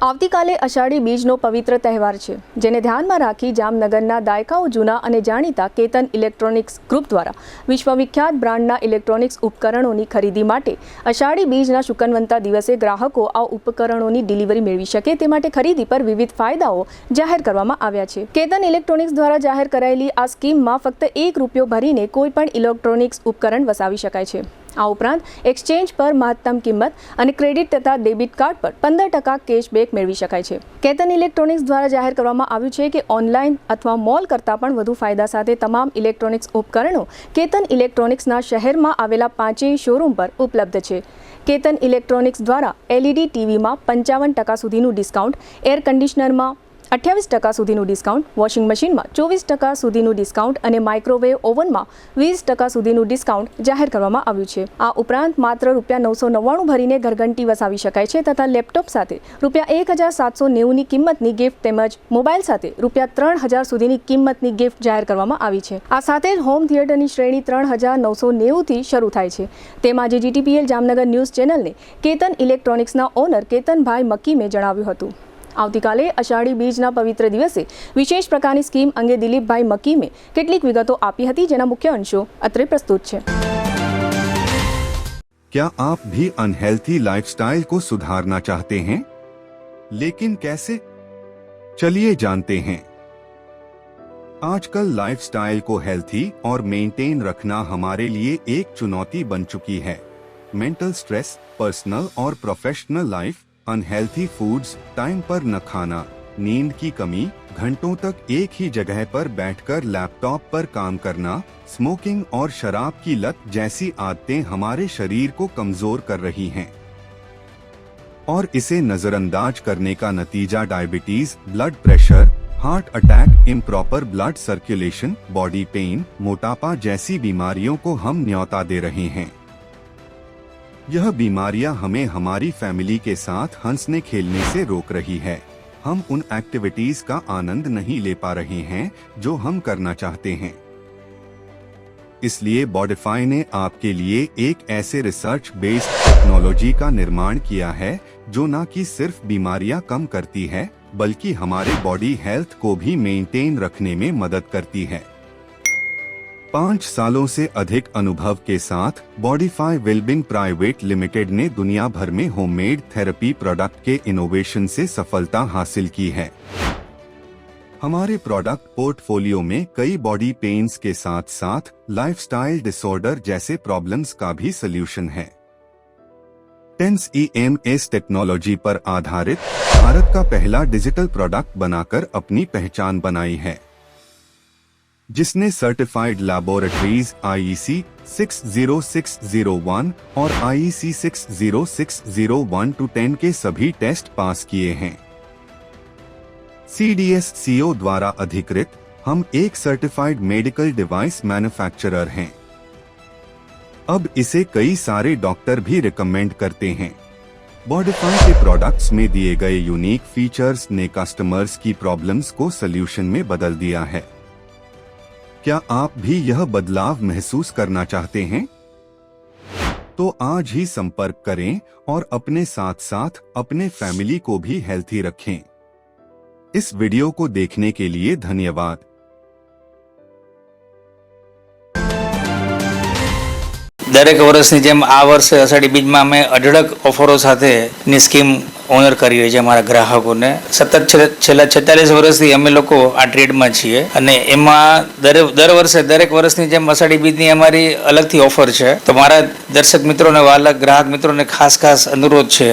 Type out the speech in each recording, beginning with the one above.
આવતીકાલે અષાઢી બીજનો પવિત્ર તહેવાર છે, જેને ધ્યાનમાં રાખી જામનગરના દાયકાઓ જૂના અને જાણીતા કેતન ઇલેક્ટ્રોનિક્સ ગ્રુપ દ્વારા વિશ્વવિખ્યાત બ્રાન્ડના ઇલેક્ટ્રોનિક્સ ઉપકરણોની ખરીદી માટે અષાઢી બીજના શુકનવંતા દિવસે ગ્રાહકો આ ઉપકરણોની ડિલિવરી મેળવી શકે તે માટે ખરીદી પર વિવિધ ફાયદાઓ જાહેર કરવામાં આવ્યા છે। કેતન ઇલેક્ટ્રોનિક્સ દ્વારા જાહેર કરાયેલી આ સ્કીમમાં ફક્ત ₹1 ભરીને કોઈપણ ઇલેક્ટ્રોનિક્સ ઉપકરણ વસાવી શકાય છે। આ ઉપરાંત એક્સચેન્જ પર મહત્તમ કિંમત અને ક્રેડિટ તથા ડેબિટ કાર્ડ પર 15% કેશબેક મેળવી શકાય છે। કેતન ઇલેક્ટ્રોનિક્સ દ્વારા જાહેર કરવામાં આવ્યું છે કે ઓનલાઈન અથવા મોલ કરતાં પણ વધુ ફાયદા સાથે તમામ ઇલેક્ટ્રોનિક્સ ઉપકરણો કેતન ઇલેક્ટ્રોનિક્સના શહેરમાં આવેલા 5 શોરૂમ પર ઉપલબ્ધ છે। કેતન ઇલેક્ટ્રોનિક્સ દ્વારા LED ટીવીમાં 55% સુધીનું ડિસ્કાઉન્ટ, એર કન્ડિશનરમાં 28% સુધીનું ડિસ્કાઉન્ટ, વોશિંગ મશીનમાં 24% સુધીનું ડિસ્કાઉન્ટ અને માઇક્રોવેવ ઓવનમાં 20% સુધીનું ડિસ્કાઉન્ટ જાહેર કરવામાં આવ્યું છે। આ ઉપરાંત માત્ર ₹999 ભરીને ઘરઘંટી વસાવી શકાય છે તથા લેપટોપ સાથે ₹1790ની કિંમતની ગિફ્ટ તેમજ મોબાઈલ સાથે ₹3000 સુધીની કિંમતની ગિફ્ટ જાહેર કરવામાં આવી છે। આ સાથે જ હોમ થિયેટરની શ્રેણી 3990થી શરૂ થાય છે। તેમ આજે GTPL જામનગર ન્યૂઝ ચેનલને કેતન ઇલેક્ટ્રોનિક્સના ઓનર કેતનભાઈ મકીમે જણાવ્યું હતું। આવતીકાલે અષાઢી બીજના પવિત્ર દિવસે વિશેષ પ્રકારની સ્કીમ અંગે દિલીપભાઈ મકીમે કેટલીક વિગતો આપી હતી, જેના મુખ્ય અંશો અત્રે પ્રસ્તુત છે। क्या आप भी अनहेल्थी लाइफस्टाइल को सुधारना चाहते हैं, लेकिन कैसे? चलिए जानते हैं। आजकल लाइफस्टाइल को हेल्थी और मेंटेन रखना हमारे लिए एक चुनौती बन चुकी है। मेंटल स्ट्रेस, पर्सनल और professional life, unhealthy foods, time पर न खाना, नींद की कमी, घंटों तक एक ही जगह पर बैठकर लैपटॉप पर काम करना, स्मोकिंग और शराब की लत जैसी आदतें हमारे शरीर को कमजोर कर रही हैं। और इसे नजरअंदाज करने का नतीजा diabetes, blood pressure, heart attack, improper blood circulation, body pain, मोटापा जैसी बीमारियों को हम न्योता दे रहे हैं। यह बीमारियां हमें हमारी फैमिली के साथ हंसने खेलने से रोक रही है। हम उन एक्टिविटीज का आनंद नहीं ले पा रहे हैं जो हम करना चाहते हैं। इसलिए बॉडिफाई ने आपके लिए एक ऐसे रिसर्च बेस्ड टेक्नोलॉजी का निर्माण किया है जो न कि सिर्फ बीमारियां कम करती है बल्कि हमारे बॉडी हेल्थ को भी मेंटेन रखने में मदद करती है। 5 सालों से अधिक अनुभव के साथ बॉडिफाई वेलबींग प्राइवेट लिमिटेड ने दुनिया भर में होममेड थेरेपी प्रोडक्ट के इनोवेशन से सफलता हासिल की है। हमारे प्रोडक्ट पोर्टफोलियो में कई बॉडी पेन्स के साथ साथ लाइफस्टाइल डिसऑर्डर जैसे प्रॉब्लम्स का भी सॉल्यूशन है। टेंस EMS टेक्नोलॉजी पर आधारित भारत का पहला डिजिटल प्रोडक्ट बनाकर अपनी पहचान बनाई है, जिसने सर्टिफाइड लैबोरेटरीज IEC 60601 और IEC 60601-10 के सभी टेस्ट पास किए हैं। CDSCO द्वारा अधिकृत हम एक सर्टिफाइड मेडिकल डिवाइस मैन्युफैक्चरर हैं। अब इसे कई सारे डॉक्टर भी रिकमेंड करते हैं। बॉडिफाई के प्रोडक्ट्स में दिए गए यूनिक फीचर्स ने कस्टमर्स की प्रॉब्लम्स को सॉल्यूशन में बदल दिया है। क्या आप भी यह बदलाव महसूस करना चाहते हैं? तो आज ही संपर्क करें और अपने साथ साथ अपने फैमिली को भी हेल्थी रखें। इस वीडियो को देखने के लिए धन्यवाद। દરેક વર્ષની જેમ આ વર્ષે અષાઢી બીજમાં અમે અઢળક ઓફરો સાથેની સ્કીમ ઓનર કરી હોય છે અમારા ગ્રાહકોને। સતત છેલ્લા 46 વર્ષથી અમે લોકો આ ટ્રેડમાં છીએ અને એમાં દર વર્ષે દરેક વર્ષની જેમ અષાઢી બીજની અમારી અલગથી ઓફર છે। તો મારા દર્શક મિત્રોને, વાલા ગ્રાહક મિત્રોને ખાસ અનુરોધ છે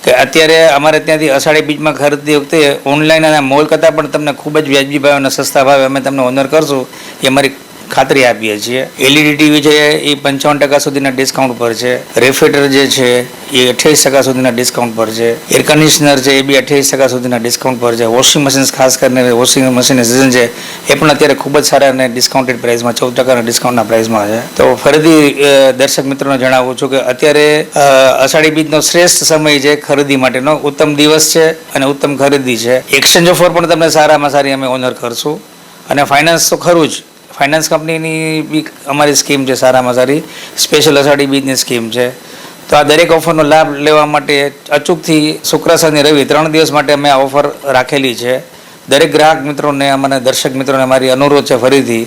કે અત્યારે અમારે ત્યાંથી અષાઢી બીજમાં ખરીદતી વખતે ઓનલાઈન અને મોલ કરતાં પણ તમને ખૂબ જ વ્યાજબી ભાવે અને સસ્તા ભાવે અમે તમને ઓનર કરશું એ અમારી ખાતરી આપીએ છીએ। LED ટીવી છે એ 55% સુધીના ડિસ્કાઉન્ટ પર છે। રેફ્રિજરેટર જે છે એ 28% સુધીના ડિસ્કાઉન્ટ પર છે। એર કન્ડિશનર છે એ બી 28% સુધીના ડિસ્કાઉન્ટ પર છે। વોશિંગ મશીન, ખાસ કરીને વોશિંગ મશીનની સિઝન છે એ પણ અત્યારે ખૂબ જ સારા અને ડિસ્કાઉન્ટેડ પ્રાઇસમાં 14% ડિસ્કાઉન્ટના પ્રાઇસમાં છે। તો ફરીથી દર્શક મિત્રોને જણાવું છું કે અત્યારે અષાઢી બીજનો શ્રેષ્ઠ સમય છે ખરીદી માટેનો, ઉત્તમ દિવસ છે અને ઉત્તમ ખરીદી છે। એક્સચેન્જ ઓફર પણ તમને સારામાં સારી અમે ઓનર કરશું અને ફાઇનાન્સ તો ખરું જ। ફાઇનાન્સ કંપનીની બી અમારી સ્કીમ છે સારામાં સારી, સ્પેશિયલ અષાઢી બીજની સ્કીમ છે। તો આ દરેક ઓફરનો લાભ લેવા માટે અચૂકથી શુક્ર, શનિ, રવિ 3 દિવસ માટે અમે આ ઓફર રાખેલી છે. દરેક ગ્રાહક મિત્રોને અને દર્શક મિત્રોને મારી અનુરોધ છે ફરીથી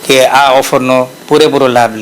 કે આ ઓફરનો પૂરેપૂરો લાભ લે.